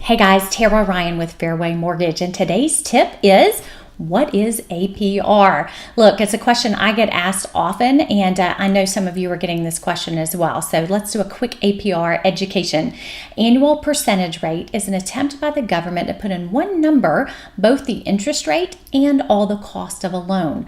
Hey guys, Tara Ryan with Fairway Mortgage, and today's tip is, what is APR? Look, it's a question I get asked often, and I know some of you are getting this question as well. So let's do a quick APR education. Annual percentage rate is an attempt by the government to put in one number both the interest rate and all the cost of a loan.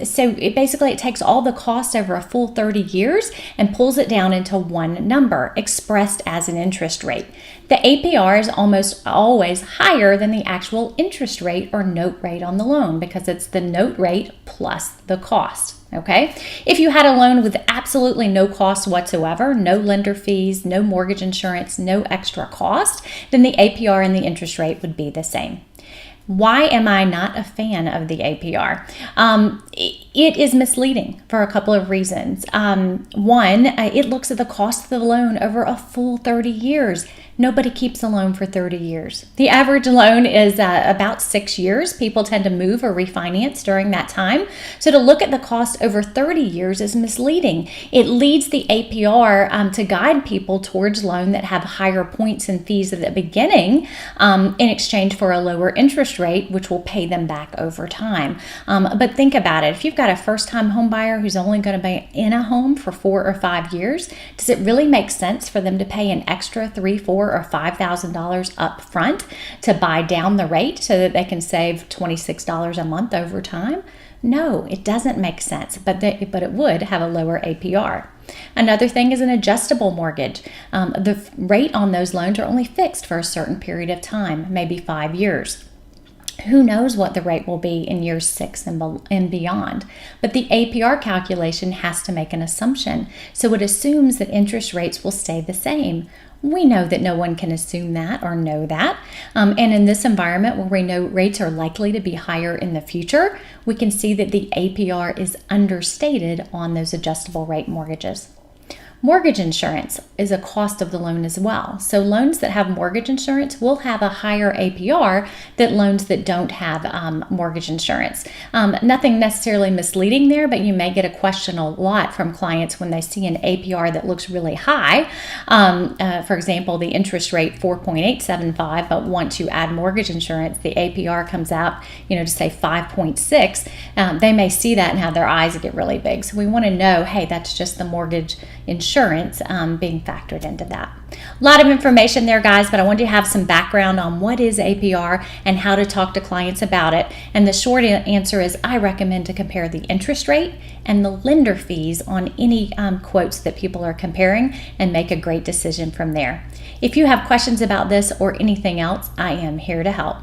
So it takes all the cost over a full 30 years and pulls it down into one number expressed as an interest rate. The APR is almost always higher than the actual interest rate or note rate on the loan because it's the note rate plus the cost. Okay? If you had a loan with absolutely no cost whatsoever, no lender fees, no mortgage insurance, no extra cost, then the APR and the interest rate would be the same. Why am I not a fan of the APR? It is misleading for a couple of reasons. One, it looks at the cost of the loan over a full 30 years. Nobody keeps a loan for 30 years. The average loan is about 6 years. People tend to move or refinance during that time. So to look at the cost over 30 years is misleading. It leads the APR to guide people towards loans that have higher points and fees at the beginning in exchange for a lower interest rate, which will pay them back over time. But think about it. If you've got a first-time home buyer who's only going to be in a home for 4 or 5 years, does it really make sense for them to pay an extra $3,000, $4,000, or $5,000 up front to buy down the rate so that they can save $26 a month over time? No, it doesn't make sense, but it would have a lower APR. Another thing is an adjustable mortgage. The rate on those loans are only fixed for a certain period of time, maybe 5 years. Who knows what the rate will be in years 6 and beyond? But the APR calculation has to make an assumption. So it assumes that interest rates will stay the same. We know that no one can assume that or know that. And in this environment where we know rates are likely to be higher in the future, we can see that the APR is understated on those adjustable rate mortgages. Mortgage insurance is a cost of the loan as well. So loans that have mortgage insurance will have a higher APR than loans that don't have mortgage insurance. Nothing necessarily misleading there, but you may get a question a lot from clients when they see an APR that looks really high. For example, the interest rate 4.875, but once you add mortgage insurance, the APR comes out, to say 5.6. They may see that and have their eyes get really big. So we want to know, hey, that's just the mortgage insurance being factored into that. A lot of information there, guys, but I wanted to have some background on what is APR and how to talk to clients about it. And the short answer is I recommend to compare the interest rate and the lender fees on any quotes that people are comparing and make a great decision from there. If you have questions about this or anything else, I am here to help.